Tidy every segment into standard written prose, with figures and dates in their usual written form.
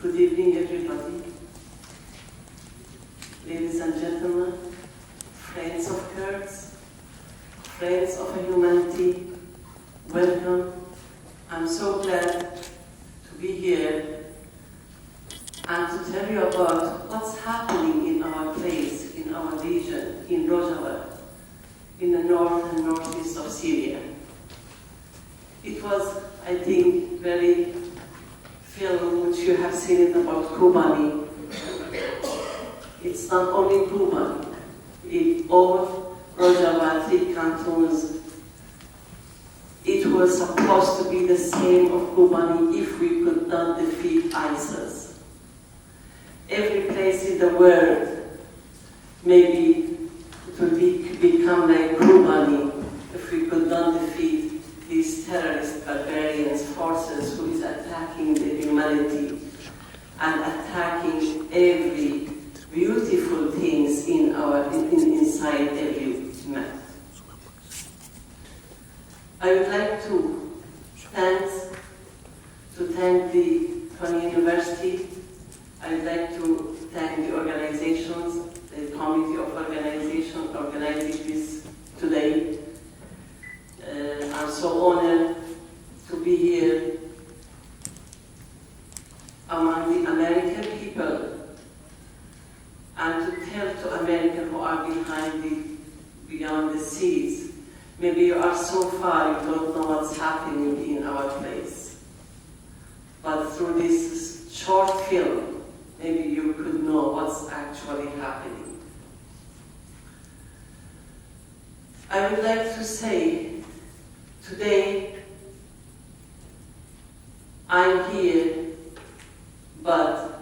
Good evening, everybody. Ladies and gentlemen, friends of Kurds, friends of humanity, welcome. I'm so glad to be here and to tell you about what's happening in our place, in our region, in Rojava, in the north and northeast of Syria. It was, I think, very film which you have seen it about Kobani. It's not only Kobani. All Rojava, 3 cantons, it was supposed to be the same of Kobani if we could not defeat ISIS. Every place in the world, maybe it will become like Kobani if we could not defeat these terrorist barbarians forces who is attacking the humanity and attacking every beautiful things in inside every man. I would like to thank the Tony University. I would like to thank the organizations, the committee of organization organizing this today. I'm so honored to be here among the American people and to tell to Americans who are beyond the seas. Maybe you are so far, you don't know what's happening in our place. But through this short film, maybe you could know what's actually happening. I would like to say, today, I'm here, but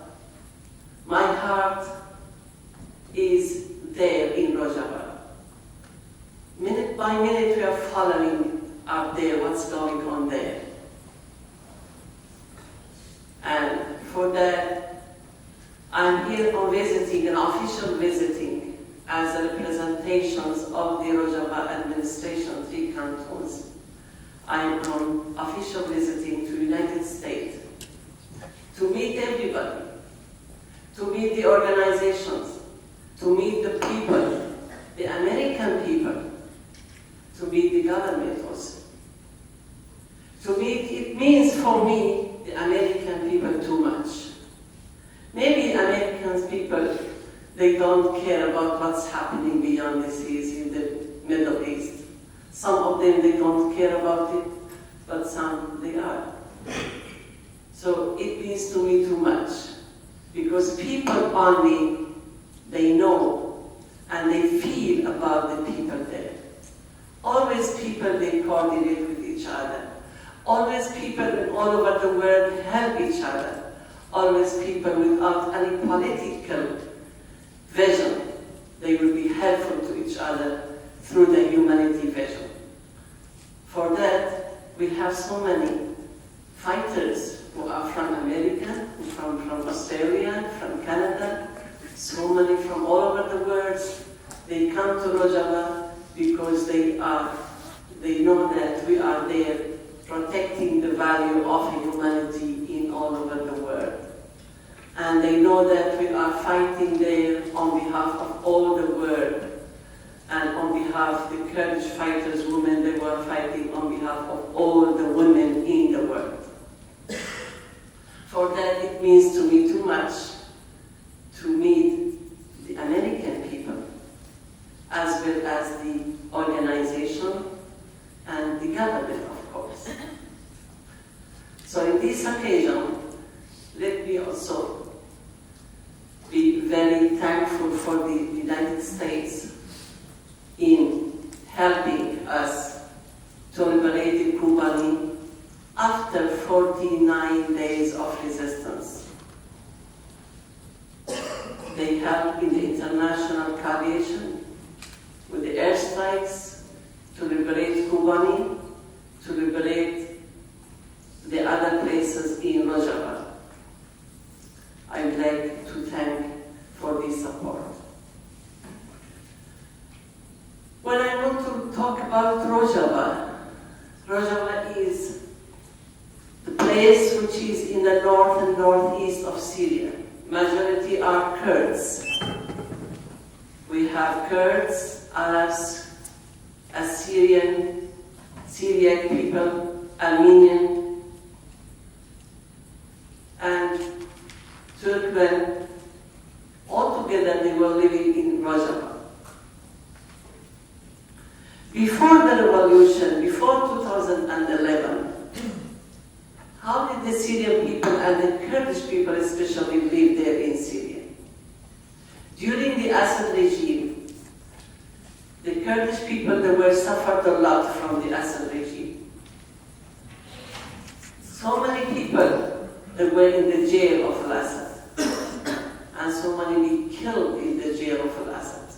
my heart is there in Rojava. Minute by minute, we are following up there what's going on there. And for that, I'm here on visiting, an official visiting, as a representations of the Rojava administration, 3 cantons. I'm on official visiting to United States to meet everybody, to meet the organizations, to meet the people, the American people, to meet the government also. It means for me, the American people too much. Maybe American people, they don't care about what's happening beyond the seas in the Middle East. Some of them, they don't care about it, but some, they are. So it means to me too much, because people only, they know and they feel about the people there. Always people, they coordinate with each other. Always people all over the world help each other. Always people without any political vision, they will be helpful to each other through the humanity vision. For that, we have so many fighters who are from America, from Australia, from Canada, so many from all over the world. They come to Rojava because they know that we are there protecting the value of humanity in all over the world. And they know that we are fighting there on behalf of all the world. And on behalf of the Kurdish fighters, women, they were fighting on behalf of all the women in the world. For that, it means to me too much to meet the American people, as well as the organization and the government, of course. So in this occasion, let me also be very thankful for the United States in helping us to liberate the Kobani after 49 days of resistance. They helped in the international coalition with the airstrikes to liberate Kobani, to liberate the other places in Rojava. I would like to thank for this support. When I want to talk about Rojava, Rojava is the place place which is in the north and northeast of Syria. Majority are Kurds. We have Kurds, Arabs, Assyrian, Syriac people, Armenian, and Turkmen. Altogether they were living in Rojava. Before the revolution, before 2011, how did the Syrian people and the Kurdish people especially live there in Syria? During the Assad regime, the Kurdish people, they were suffered a lot from the Assad regime. So many people that were in the jail of Assad, and so many were killed in the jail of Assad.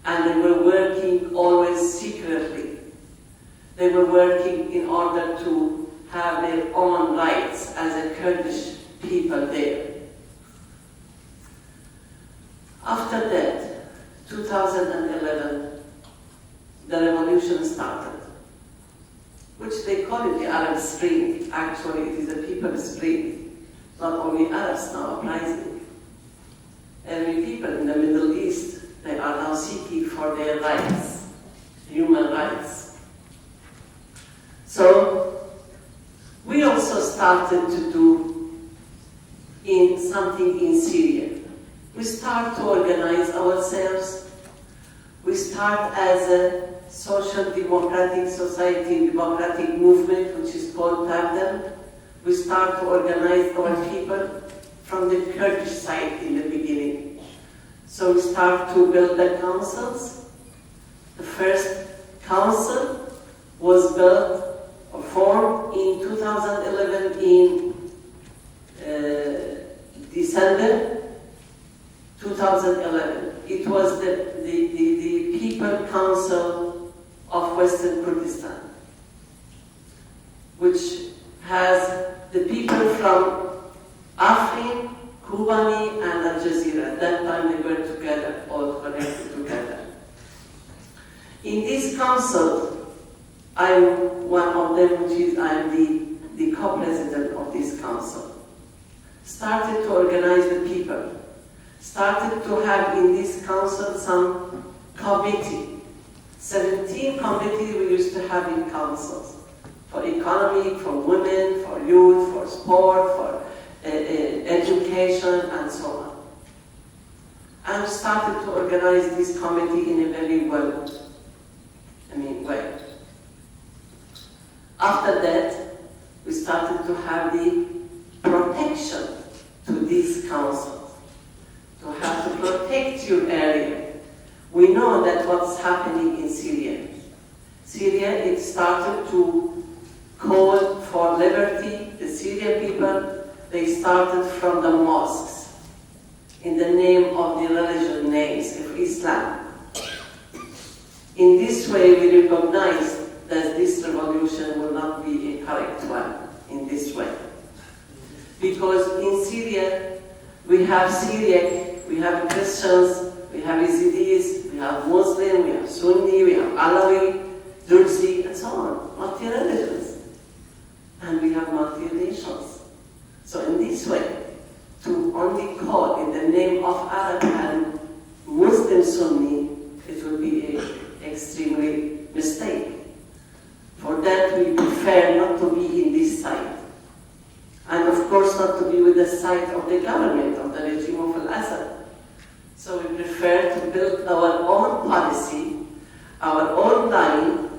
And they were working always secretly. They were working in order to have their own rights as a Kurdish people there. After that, 2011, the revolution started, which they call it the Arab Spring. Actually, it is a people's spring. Not only Arabs now uprising. Every people in the Middle East, they are now seeking for their rights, human rights. So, we also started to do something in Syria. We start to organize ourselves. We start as a social democratic society, democratic movement, which is called TABDEM. We start to organize our people from the Kurdish side in the beginning. So we start to build the councils. The first council was built or formed in 2011 in December 2011. It was the People Council of Western Kurdistan, which has the people from Afrin, Kobani, and Al Jazeera. At that time they were together, all connected together. In this council, I'm one of them, which is I'm the co-president of this council. Started to organize the people. Started to have in this council some committee. 17 committees we used to have in councils. For economy, for women, for youth, for sport, for education, and so on. And started to organize this committee in a very way. After that, we started to have the protection to this council, to have to protect your area. We know that what's happening in Syria. Syria, it started to call for liberty. The Syrian people, they started from the mosques in the name of the religion names of Islam. In this way, we recognize that this revolution will not be a correct one in this way. Because in Syria, we have Syriac, we have Christians, we have Yazidis, we have Muslim, we have Sunni, we have Alawi, Druzi, and so on, multi-religions. And we have multi-nations. So in this way, to only call in the name of Arab and Muslim Sunni, it would be an extremely mistake. For that, we prefer not to be in this side. And of course, not to be with the side of the government, of the regime of Al-Assad. So we prefer to build our own policy, our own line,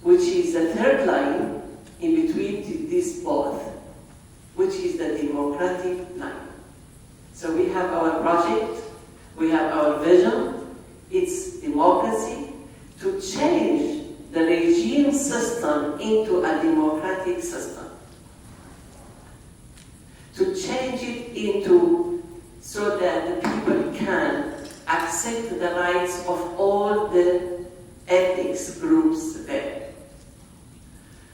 which is the third line in between these both, which is the democratic line. So we have our project, we have our vision, it's democracy, to change the regime system into a democratic system. To change it into so that the people can accept the rights of all the ethnic groups there.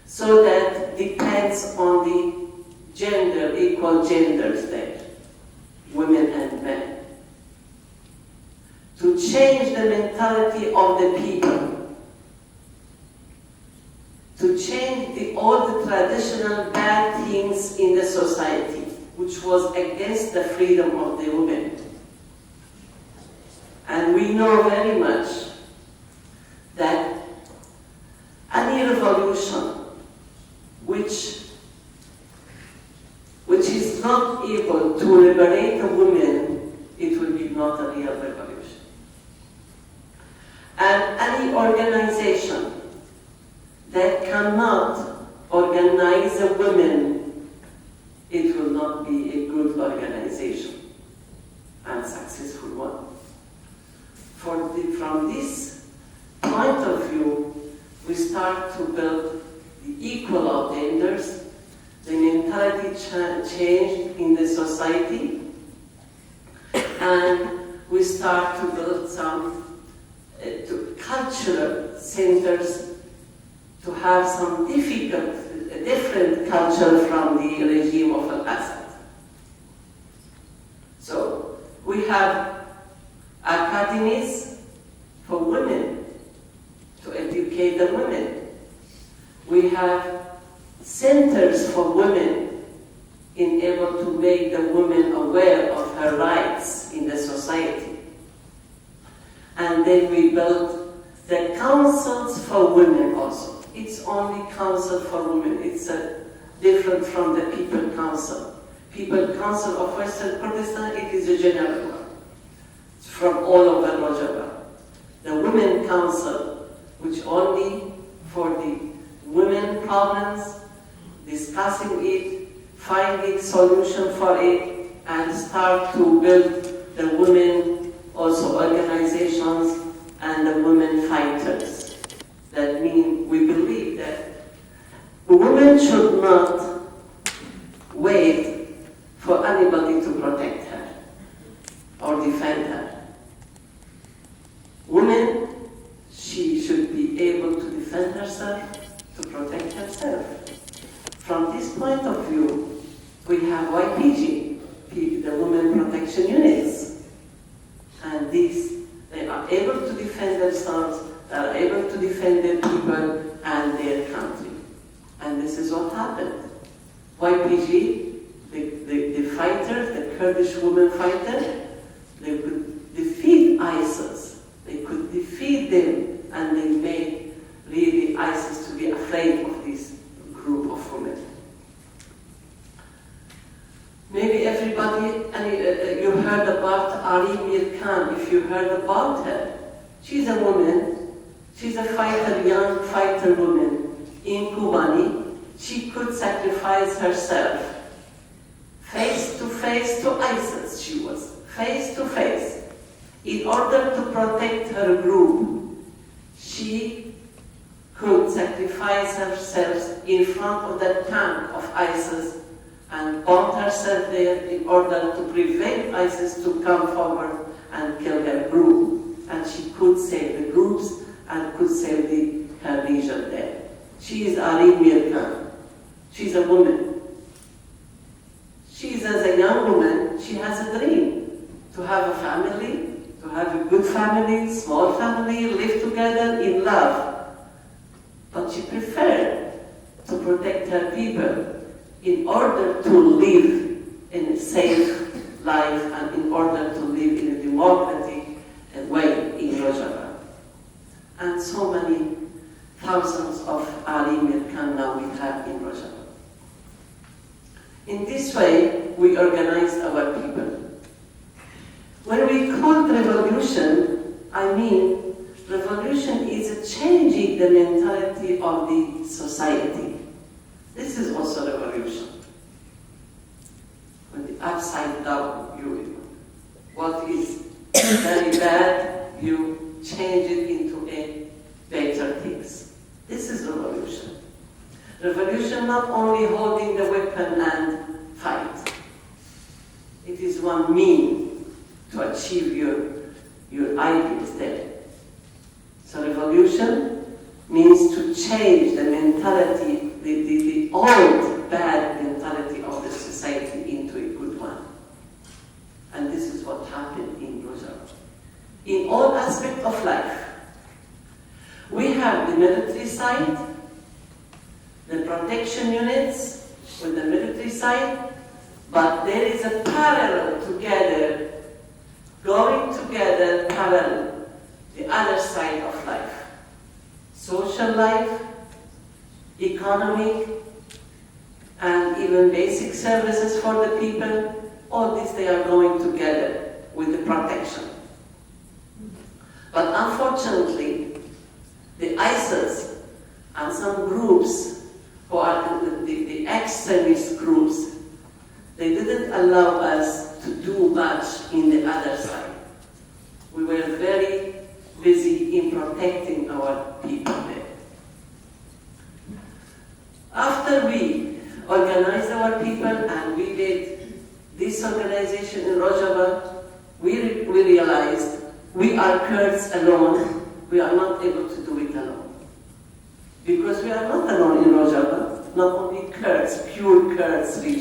So that depends on the gender, equal genders there, women and men. To change the mentality of the people. to change all the traditional bad things in the society, which was against the freedom of the women. And we know very much that any revolution which is not able to liberate a woman, it will be not a real revolution. And any organization that cannot organize a woman, it will not be a good organization and successful one. From this point of view, we start to build the equal of genders, the mentality change in the society, and we start to build some cultural centers to have some different culture from the regime of Al-Assad. So we have academies for women to educate the women. We have centers for women in able to make the woman aware of her rights in the society. And then we built the councils for women also. It's only council for women. It's different from the People Council. People Council of Western Kurdistan, it is a general one. It's from all over Rojava. The Women Council, which only for the women problems, discussing it, finding solution for it, and start to build the women also organizations and the women fighters. That means we believe that women should not wait for anybody to protect her or defend her. Woman, she should be able to defend herself, to protect herself. From this point of view, we have YPG, the Women Protection Units. And they are able to defend themselves, they are able to defend their people and their country. And this is what happened. YPG, the fighters, the Kurdish women fighter, they could defeat ISIS. They could defeat them, and they made really ISIS to be afraid of this group of women. Maybe everybody, you heard about Ari Mir Khan. If you heard about her, she's a woman. She's a fighter, young fighter woman in Kobani. She could sacrifice herself. Face to face to ISIS, she was. Face to face. In order to protect her group, she could sacrifice herself in front of the tank of ISIS and bomb herself there in order to prevent ISIS to come forward and kill her group. And she could save the groups and could save her region there. She is Ari Mir Khan. She's a woman. As a young woman, she has a dream to have a family, to have a good family, small family, live together in love. But she preferred to protect her people in order to live in a safe life and in order to live in a democratic way in Rojava. And so many thousands of Ali Mir Khan now we have in Rojava. In this way, we organized our people. When we call revolution, I mean revolution is changing the mentality of the society. This is also revolution. When the upside down, what is very bad, you change it into a better things. This is revolution. Revolution not only holding the weapon and fight. It is one mean to achieve your ideals there. So revolution means to change the mentality, the old bad mentality of the society into a good one. And this is what happened in Rojava. In all aspects of life. We have the military side, the protection units with the military side, but there is a parallel together, going together parallel, the other side of life. Social life, economic, and even basic services for the people, all these they are going together with the protection. But unfortunately, the ISIS and some groups who are the extremist groups, they didn't allow us to do much in the other side. We were very busy in protecting our people there. After we organized our people and we did this organization in Rojava, we realized we are Kurds alone. We are not able to do it alone. Because we are not alone in Rojava, not only Kurds, pure Kurds region.